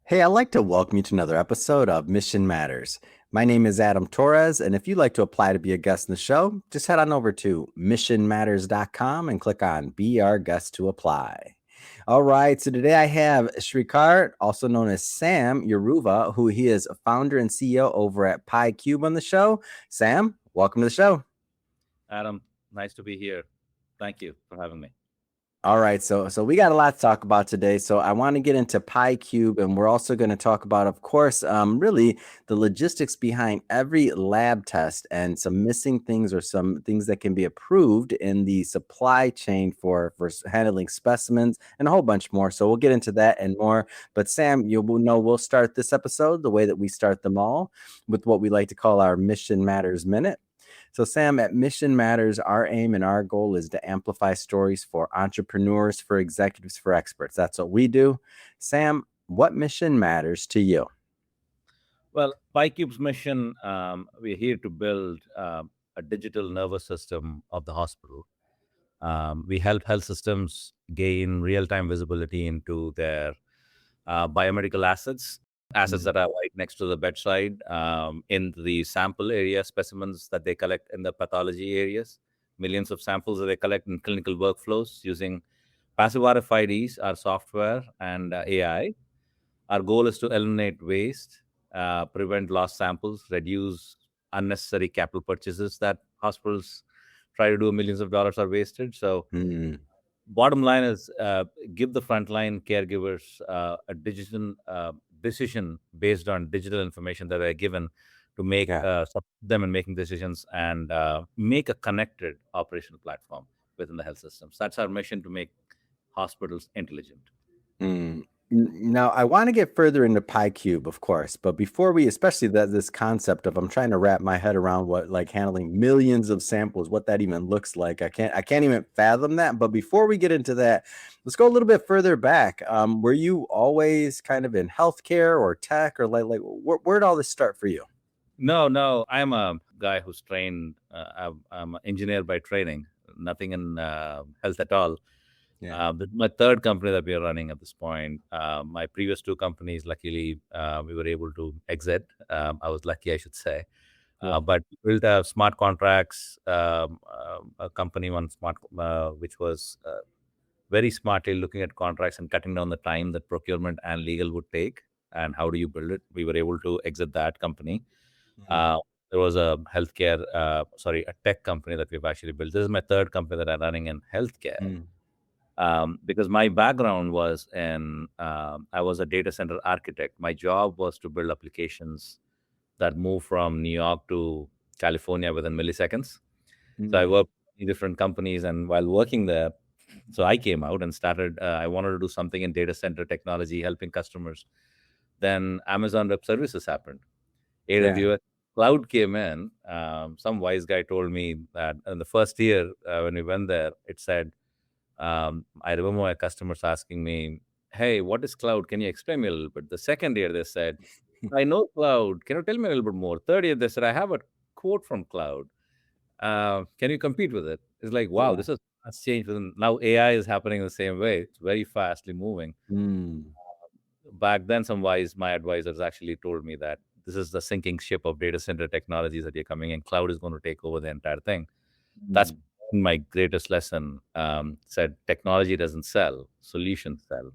Hey, I'd like to welcome you to another episode of Mission Matters. My name is Adam Torres, and if you'd like to apply to be a guest in the show, just head on over to missionmatters.com and click on Be Our Guest to apply. All right, so today I have Srikar, also known as Sam Yeruva, who he is founder and CEO over at Pycube on the show. Sam, welcome to the show. Adam, nice to be here. Thank you for having me. All right, so we got a lot to talk about today. So I want to get into PyCube, and we're also going to talk about, of course, really the logistics behind every lab test and some missing things or some things that can be approved in the supply chain for handling specimens and a whole bunch more. So we'll get into that and more. But Sam, you'll know we'll start this episode the way that we start them all with what we like to call our Mission Matters Minute. So, Sam, at Mission Matters, our aim and our goal is to amplify stories for entrepreneurs, for executives, for experts. That's what we do. Sam, what mission matters to you? Well, PyCube's mission, we're here to build a digital nervous system of the hospital. We help health systems gain real-time visibility into their biomedical assets that are right next to the bedside, in the sample area, specimens that they collect in the pathology areas, millions of samples that they collect in clinical workflows using passive RFIDs, our software, and AI. Our goal is to eliminate waste, prevent lost samples, reduce unnecessary capital purchases that hospitals try to do. Millions of dollars are wasted. So bottom line is give the frontline caregivers a decision based on digital information that they're given to make support them in making decisions and make a connected operational platform within the health systems. That's our mission, to make hospitals intelligent. Now, I want to get further into PyCube, of course, but before we, especially this concept of, I'm trying to wrap my head around what, like, handling millions of samples, what that even looks like. I can't even fathom that. But before we get into that, let's go a little bit further back. Were you always kind of in healthcare or tech, or like where'd all this start for you? No, I'm a guy who's trained. I'm an engineer by training, nothing in health at all. My third company that we are running at this point. My previous two companies, luckily, we were able to exit. I was lucky, I should say. But we built smart contracts, a company, which was very smartly looking at contracts and cutting down the time that procurement and legal would take. And how do you build it? We were able to exit that company. There was a tech company that we've actually built. This is my third company that I'm running in healthcare. Because my background was I was a data center architect. My job was to build applications that move from New York to California within milliseconds. So I worked in different companies, and while working there, so I came out and started, I wanted to do something in data center technology, helping customers. Then Amazon Web Services happened. AWS Cloud came in. Some wise guy told me that in the first year, when we went there, it said, I remember my customers asking me, "Hey, what is cloud? Can you explain me a little bit?" The second year they said, "I know cloud. Can you tell me a little bit more?" Third year they said, "I have a quote from cloud. Can you compete with it?" It's like, wow, this has changed. Now AI is happening the same way. It's very fastly moving. Back then, my advisors actually told me that this is the sinking ship of data center technologies that you're coming in. Cloud is going to take over the entire thing. That's my greatest lesson. Said technology doesn't sell, solutions sell.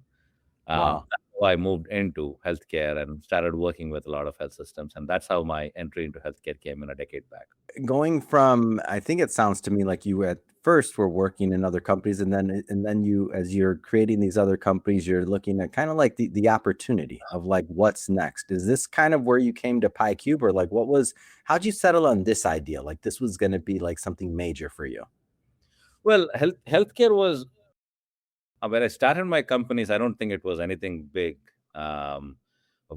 That's how I moved into healthcare and started working with a lot of health systems. And that's how my entry into healthcare came in a decade back. Going from, I think it sounds to me like you at first were working in other companies, and then you, as you're creating these other companies, you're looking at kind of like the opportunity of like what's next. Is this kind of where you came to PyCube, or like how'd you settle on this idea? Like this was going to be like something major for you? Well, healthcare was when I started my companies. I don't think it was anything big, of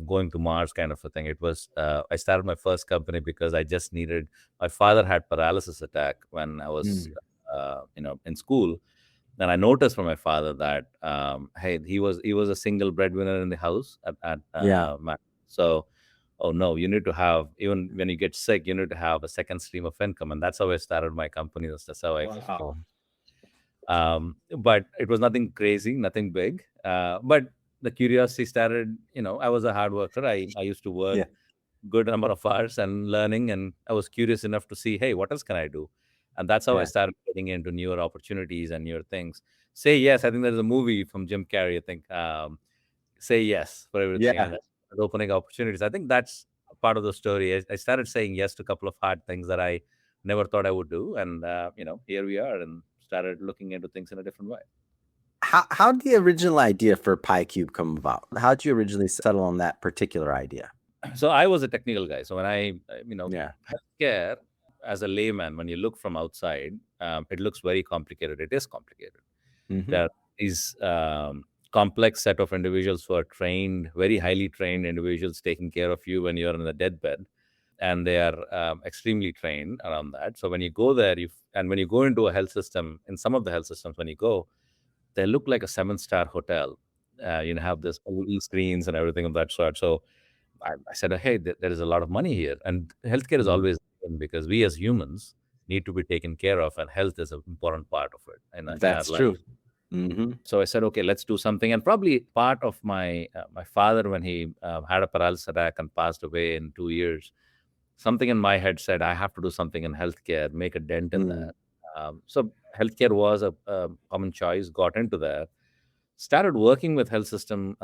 going to Mars kind of a thing. It was I started my first company because I just needed. My father had paralysis attack when I was in school, and I noticed from my father that hey, he was a single breadwinner in the house so. Oh no, you need to have, even when you get sick, you need to have a second stream of income. And that's how I started my company. That's how but it was nothing crazy, nothing big. But the curiosity started. I was a hard worker. I used to work Yeah. good number of hours and learning, and I was curious enough to see, hey, what else can I do? And that's how I Yeah. started getting into newer opportunities and newer things. Say yes. I think there's a movie from Jim Carrey. I think say yes for everything, and Yeah. that's opening opportunities. I think that's a part of the story. I started saying yes to a couple of hard things that I never thought I would do, and here we are, and started looking into things in a different way. How did the original idea for PyCube come about? How did you originally settle on that particular idea? So I was a technical guy. So when Yeah. healthcare, as a layman, when you look from outside, it looks very complicated. It is complicated. Hmm. There are these complex set of individuals who are trained, very highly trained individuals taking care of you when you're in the deathbed, and they are extremely trained around that. So when you go there, and when you go into a health system, in some of the health systems, when you go, they look like a seven-star hotel. Have this LED screens and everything of that sort. So I said, hey, there is a lot of money here, and healthcare is Hmm. always important because we as humans need to be taken care of, and health is an important part of it in our That's life. true. Hmm. So I said, okay, let's do something. And probably part of my father, when he had a paralysis attack and passed away in 2 years, something in my head said I have to do something in healthcare, make a dent in Mm. that. So healthcare was a common choice. Got into that, started working with health system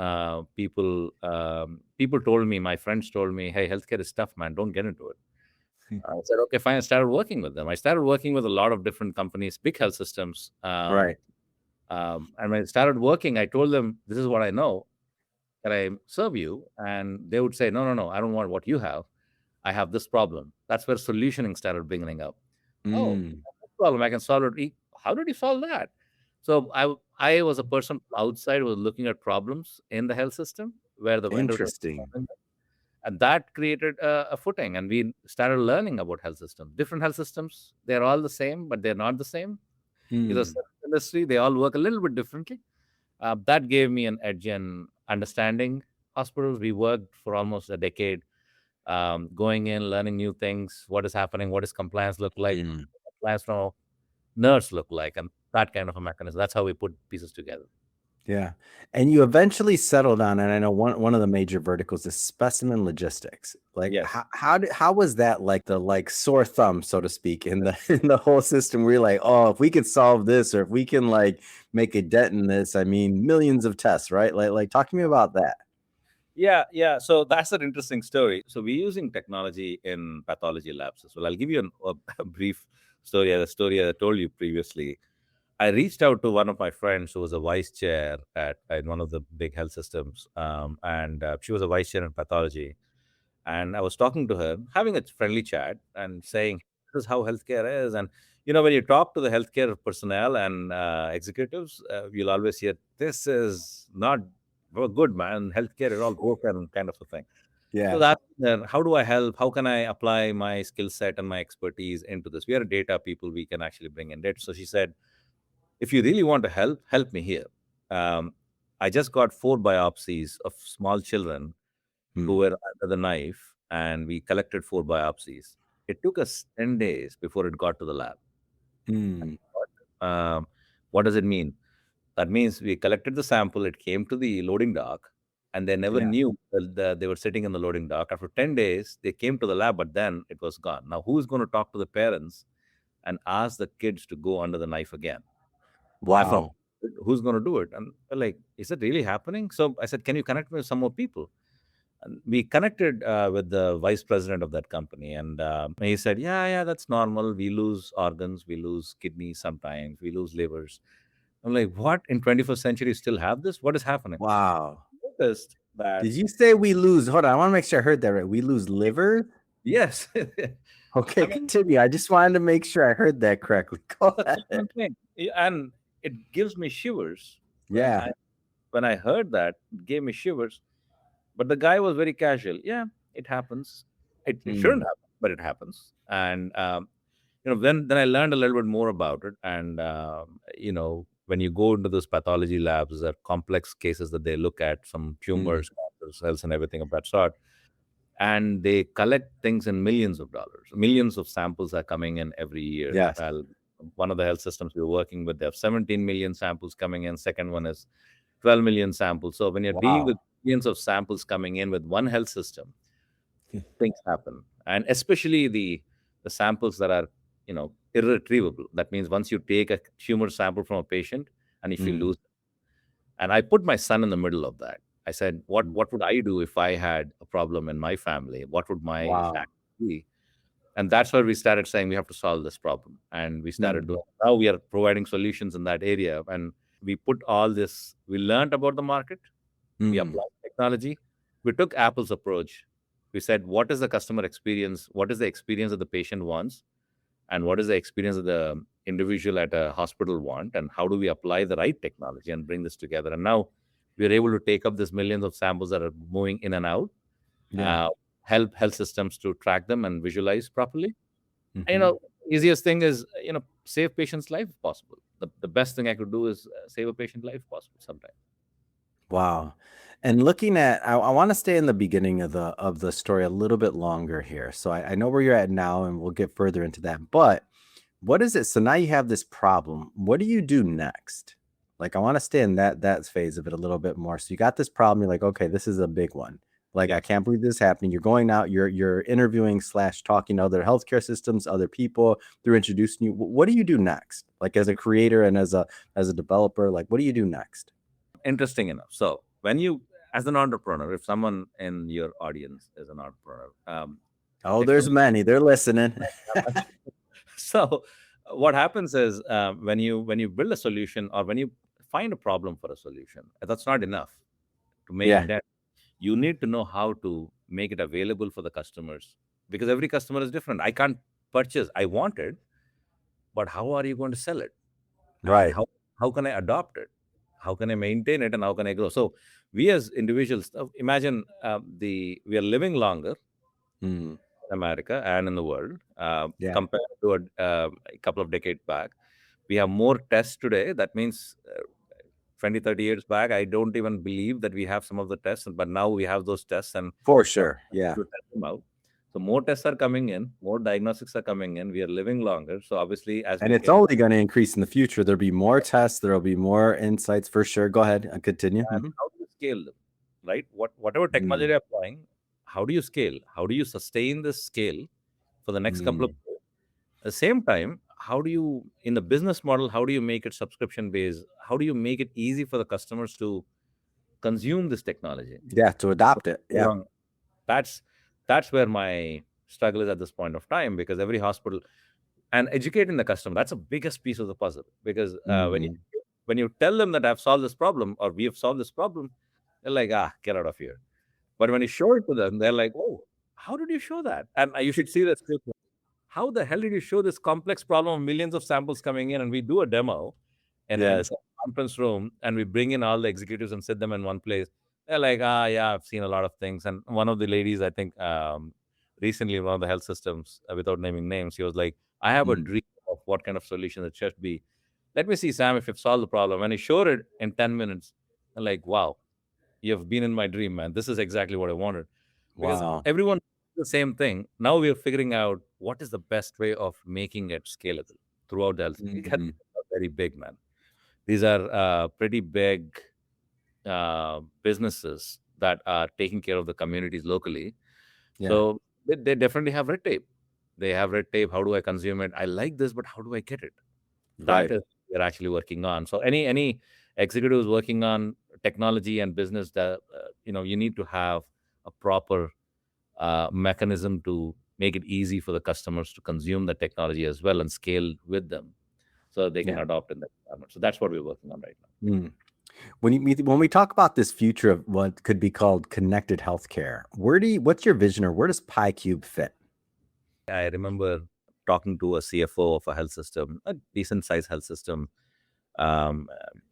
people. People told me, my friends told me, hey, healthcare is tough, man. Don't get into it. I said, okay, fine. I started working with them. I started working with a lot of different companies, big health systems. Right. And when I started working, I told them, this is what I know. Can I serve you? And they would say, no, no, no, I don't want what you have. I have this problem. That's where solutioning started beginning up. Oh, Mm. no problem. I can solve it. How did you solve that? So I was a person from outside who was looking at problems in the health system where the vendors were Interesting. solving them. And that created a footing. And we started learning about health systems. Different health systems, they're all the same, but they're not the same. Mm. Service industry, they all work a little bit differently. That gave me an edge in understanding hospitals. We worked for almost a decade, going in, learning new things. What is happening? What does compliance look like? Mm. Compliance from a nurse look like? And that kind of a mechanism. That's how we put pieces together. Yeah. And you eventually settled on, and I know one of the major verticals is specimen logistics. Like Yes. how was that like the like sore thumb, so to speak, in the in the whole system where you're like, oh, if we could solve this or if we can like make a dent in this, I mean millions of tests, right? Like talk to me about that. Yeah, yeah. So that's an interesting story. So we're using technology in pathology labs as well. I'll give you a brief story. A story I told you previously. I reached out to one of my friends who was a vice chair at one of the big health systems, and she was a vice chair in pathology. And I was talking to her, having a friendly chat, and saying, "This is how healthcare is." And when you talk to the healthcare personnel and executives, you'll always hear, "This is not good, man. Healthcare is all broken," kind of a thing. So Yeah. that's how do I help? How can I apply my skill set and my expertise into this? We are data people. We can actually bring in data. So she said, if you really want to help me here. Um, I just got 4 biopsies of small children who Mm. were under the knife, and we collected 4 biopsies. It took us 10 days before it got to the lab. Mm. Um, what does it mean? That means we collected the sample, it came to the loading dock, and they never Yeah. knew that they were sitting in the loading dock. After 10 days, they came to the lab, but then it was gone. Now, who's going to talk to the parents and ask the kids to go under the knife again? I'm from, Wow. who's going to do it? And they're like, is it really happening? So I said, can you connect me with some more people? And we connected with the vice president of that company, and he said, "Yeah, yeah, that's normal. We lose organs, we lose kidneys sometimes, we lose livers." I'm like, "What? In 21st century, you still have this? What is happening?" Wow. Noticed that Did you say we lose? Hold on, I want to make sure I heard that right. We lose liver? yes, Okay, I mean continue. I just wanted to make sure I heard that correctly. Go that's what ahead. I'm saying, and it gives me shivers when Yeah. I heard that. It gave me shivers. But the guy was very casual. Yeah, it happens. It shouldn't Mm. happen, but it happens. And then I learned a little bit more about it. And when you go into those pathology labs, there are complex cases that they look at, some Mm. tumors, cancer cells, and everything of that sort. And they collect things in millions of dollars. Millions of samples are coming in every year. Yes. One of the health systems we were working with, they have 17 million samples coming in. Second one is 12 million samples. So when you're dealing with Wow. millions of samples coming in with one health system, things happen. And especially the samples that are, irretrievable. That means once you take a tumor sample from a patient and if you Mm, lose, and I put my son in the middle of that. I said, mm. what would I do if I had a problem in my family? What would my Wow. action be? And that's where we started saying we have to solve this problem. And we started Mm, doing, now we are providing solutions in that area. And we put all this, we learned about the market, we mm. applied technology, we took Apple's approach. We said, what is the customer experience? What is the experience that the patient wants? And what is the experience that the individual at a hospital want? And how do we apply the right technology and bring this together? And now we are able to take up these millions of samples that are moving in and out, Yeah. uh, help health systems to track them and visualize properly. And, Hmm. easiest thing is, save patient's life if possible. The best thing I could do is save a patient life if possible sometimes. Wow. And looking at, I want to stay in the beginning of the story a little bit longer here. So I know where you're at now, and we'll get further into that. But what is it? So now you have this problem. What do you do next? Like, I want to stay in that phase of it a little bit more. So you got this problem. You're like, okay, this is a big one. Like, Yeah. I can't believe this is happening. You're going out. You're interviewing / talking to other healthcare systems, other people. They're introducing you. What do you do next? Like, as a creator and as a developer, like, what do you do next? Interesting enough. So when you, as an entrepreneur, if someone in your audience is an entrepreneur, Oh, there's technology. many. They're listening. So what happens is, when you build a solution or when you find a problem for a solution, that's not enough to make Yeah. it dead. You need to know how to make it available for the customers, because every customer is different. I can't purchase. I want it, but how are you going to sell it? And Right. how can I adopt it? How can I maintain it? And how can I grow? So we as individuals, imagine, the we are living longer Mm, in America and in the world, yeah. compared to a couple of decades back. We have more tests today. That means 20, 30 years back, I don't even believe that we have some of the tests, but now we have those tests and For we are sure. Yeah. able to test them out. So more tests are coming in, more diagnostics are coming in. We are living longer. So obviously, as we And it's scale, only going to increase in the future. There'll be more tests. There'll be more insights for sure. Go ahead and continue. and how do you scale them, right? Whatever technology Mm, you're applying, how do you scale? How do you sustain this scale for the next couple of mm. years? At the same time, how do you, in the business model, how do you make it subscription based? How do you make it easy for the customers to consume this technology? Yeah, to adopt it. Yeah. Wrong. That's where my struggle is at this point of time, because every hospital, and educating the customer, that's the biggest piece of the puzzle. Because Mhm. when you tell them that I've solved this problem or we have solved this problem, they're like, get out of here. But when you show it to them, they're like, oh, how did you show that? And you should see this clip. How the hell did you show this complex problem of millions of samples coming in? And we do a demo in Yes. some conference room, and we bring in all the executives and sit them in one place. They're like, yeah, I've seen a lot of things. And one of the ladies, I think, recently, one of the health systems, without naming names, she was like, I have a Mm. dream of what kind of solution it should be. Let me see, Sam, if you've solved the problem. And he showed it in 10 minutes. I'm like, wow, you've been in my dream, man. This is exactly what I wanted. Because Wow. everyone does the same thing. Now we are figuring out what is the best way of making it scalable throughout the health. Because Mhm. these are very big, man. These are pretty big businesses that are taking care of the communities locally. Yeah. So they definitely have red tape. They have red tape. How do I consume it? I like this, but how do I get it? That Right. is we're actually working on. So any executives working on technology and business, that you need to have a proper mechanism to make it easy for the customers to consume the technology as well and scale with them, so they can Yeah. adopt in that environment. So that's what we're working on right now. Mm. When we talk about this future of what could be called connected healthcare, what's your vision, or where does PyCube fit? I remember talking to a CFO of a health system, a decent sized health system.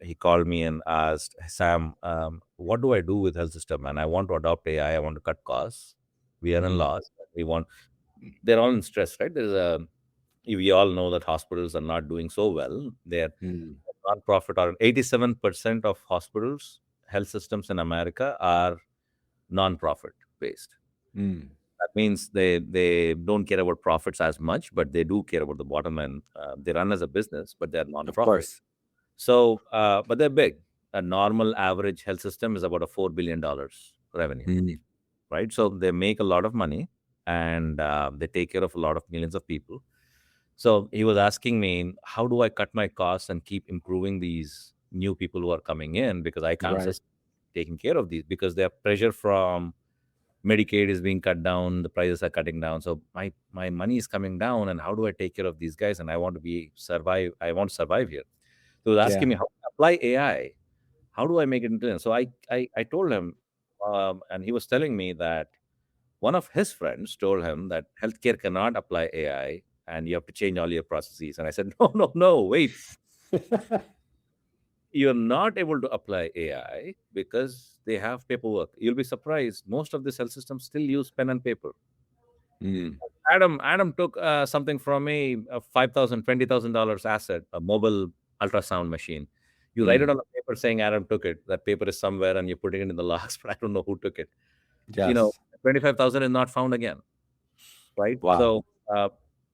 He called me and asked, Sam, what do I do with health system? And I want to adopt AI. I want to cut costs. We are in Mm, loss. We want. They're all in stress, right? We all know that hospitals are not doing so well. They're mm, non-profit, or 87% of hospitals, health systems in America are non-profit based. mm. That means they don't care about profits as much, but they do care about the bottom line. They run as a business, but they're Of non-profit. course. So, but they're big. a normal average health system is about a $4 billion revenue, Mm. right? So they make a lot of money, and they take care of a lot of millions of people. So he was asking me, how do I cut my costs and keep improving these new people who are coming in, because I can't Right. sustain taking care of these, because their pressure from Medicaid is being cut down, the prices are cutting down. So my money is coming down, and how do I take care of these guys? And I want to survive. I want to survive here. So he was Yeah. asking me how to apply AI. How do I make it into it? So I told him, and he was telling me that one of his friends told him that healthcare cannot apply AI, and you have to change all your processes. And I said, no, no, no, wait. You're not able to apply AI because they have paperwork. You'll be surprised. Most of the health systems still use pen and paper. Mm. Adam took something from me, a $20,000 asset, a mobile ultrasound machine. You write it Mm. on a paper saying Adam took it. That paper is somewhere, and you're putting it in the logs, but I don't know who took it. You know, Yes. 25,000 is not found again, right? Wow. So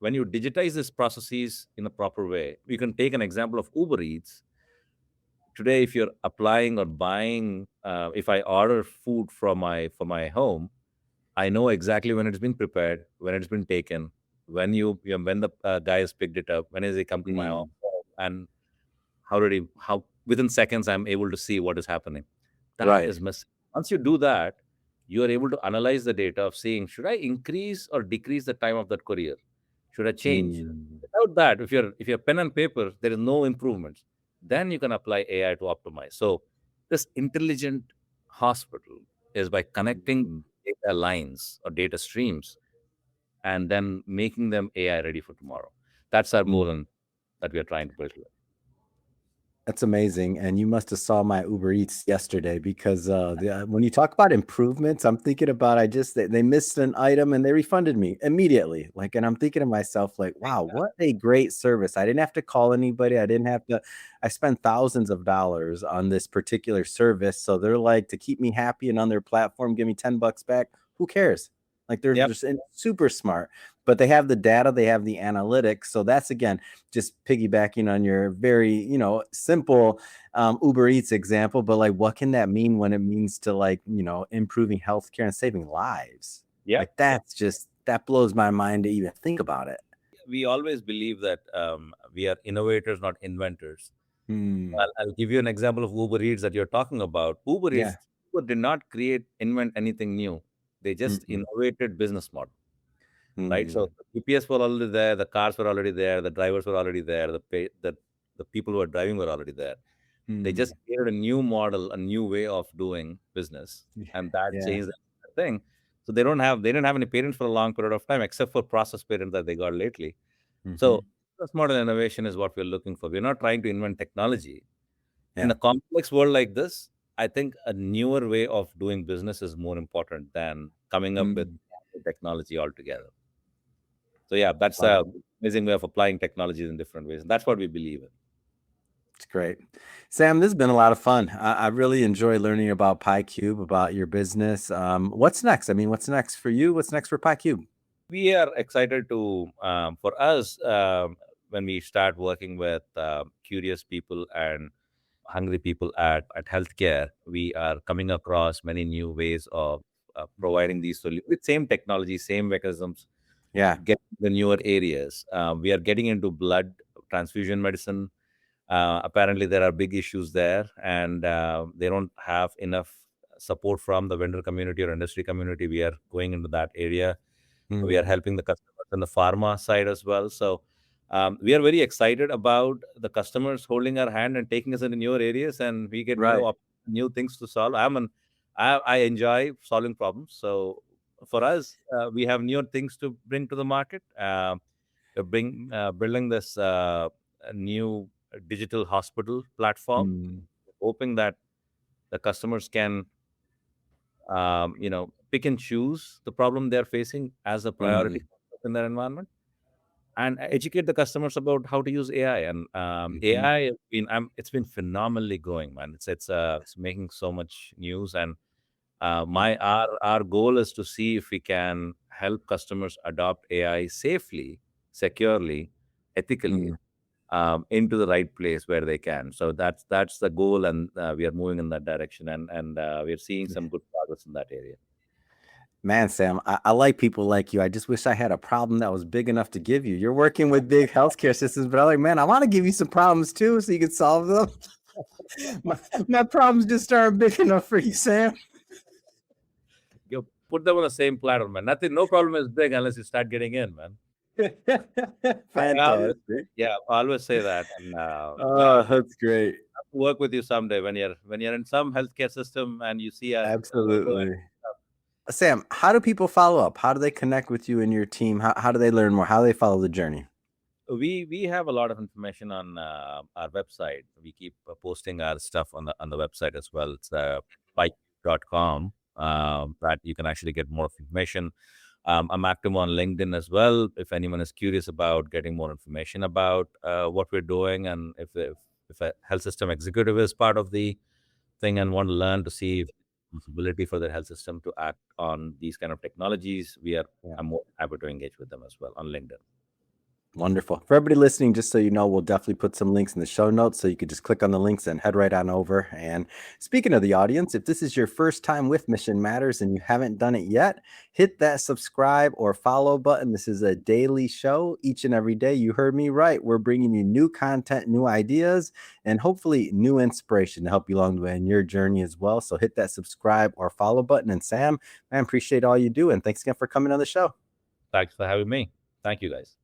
when you digitize these processes in a proper way, you can take an example of Uber Eats. Today, if you're applying or buying, if I order food from my home, I know exactly when it's been prepared, when it's been taken, when the guy has picked it up, when has he come to my home, Mm. and how within seconds I'm able to see what is happening. That Right. is missing. Once you do that, you are able to analyze the data of seeing, should I increase or decrease the time of that courier? Should I change? Mm. Without that, if you're pen and paper, there is no improvements. Then you can apply AI to optimize. So this intelligent hospital is by connecting Mhm. data lines or data streams and then making them AI ready for tomorrow. That's our Mm. goal, and that we are trying to build here. That's amazing, and you must have saw my Uber Eats yesterday because, when you talk about improvements, I'm thinking about they missed an item and they refunded me immediately, like, and I'm thinking to myself, like, "Wow, what a great service." I didn't have to call anybody, I spent thousands of dollars on this particular service, so they're like, to keep me happy and on their platform, give me 10 bucks back, who cares? Like, they're Yep. just super smart, but they have the data, they have the analytics, so that's, again, just piggybacking on your very, simple Uber Eats example, but like, what can that mean when it means to, like, improving healthcare and saving lives? Yep. Like, that blows my mind to even think about it. We always believe that we are innovators, not inventors. Hmm. I'll give you an example of Uber Eats that you're talking about. Yeah. Uber did not invent anything new. They just Mm-mm. innovated business model, right? So Mm. the GPS were already there, the cars were already there, the drivers were already there, the people who were driving were already there. They just Mm. created a new model, a new way of doing business, and that Yeah. changed the thing. So they didn't have any parents for a long period of time, except for process parents that they got lately. Hmm. So business model innovation is what we're looking for. We're not trying to invent technology. In Yeah. a complex world like this, I think a newer way of doing business is more important than coming up with Mm. technology altogether. So yeah, that's Love a it. amazing way of applying technologies in different ways. And that's what we believe in. It's great. Sam, this has been a lot of fun. I really enjoy learning about PyCube, about your business. What's next? I mean, what's next for you? What's next for PyCube? We are excited to, for us, when we start working with curious people and hungry people at healthcare, we are coming across many new ways of providing these solutions with same technology, same mechanisms, Yeah. get the newer areas. We are getting into blood transfusion medicine. Apparently, there are big issues there, and they don't have enough support from the vendor community or industry community. We are going into that area. We are Mm. helping the customers on the pharma side as well. So we are very excited about the customers holding our hand and taking us into newer areas, and we get Right. new things to solve. I enjoy solving problems. So for us, we have newer things to bring to the market. Building this new digital hospital platform, Mm. hoping that the customers can pick and choose the problem they're facing as a priority Mm. in their environment, and educate the customers about how to use AI. And Mhm. AI, it's been phenomenally growing, man. It's making so much news, and Mm. my our goal is to see if we can help customers adopt AI safely, securely, ethically, Mm. into the right place where they can. So that's the goal, and we are moving in that direction, and we are seeing some good progress in that area. Man, Sam, I like people like you. I just wish I had a problem that was big enough to give you. You're working with big healthcare systems, but I'm like, man, I want to give you some problems too so you can solve them. my problems just aren't big enough for you, Sam. You put them on the same platter, man. No problem is big unless you start getting in, man. Fantastic. I always say that, and Oh, that's great. work with you someday when you're in some healthcare system and you see a Absolutely. Sam, how do people follow up? How do they connect with you and your team? How do they learn more? How do they follow the journey? we have a lot of information on our website. We keep posting our stuff on the website as well. It's pycube.com, that you can actually get more information. I'm active on LinkedIn as well. If anyone is curious about getting more information about what we're doing, and if a health system executive is part of the thing and want to learn to see if possibility for the health system to act on these kind of technologies, I'm more happy to engage with them as well on LinkedIn. Wonderful. For everybody listening, just so you know, we'll definitely put some links in the show notes so you could just click on the links and head right on over. And speaking of the audience, if this is your first time with Mission Matters and you haven't done it yet, hit that subscribe or follow button. This is a daily show each and every day. You heard me right. We're bringing you new content, new ideas, and hopefully new inspiration to help you along the way in your journey as well. So hit that subscribe or follow button. And Sam, man, appreciate all you do. And thanks again for coming on the show. Thanks for having me. Thank you, guys.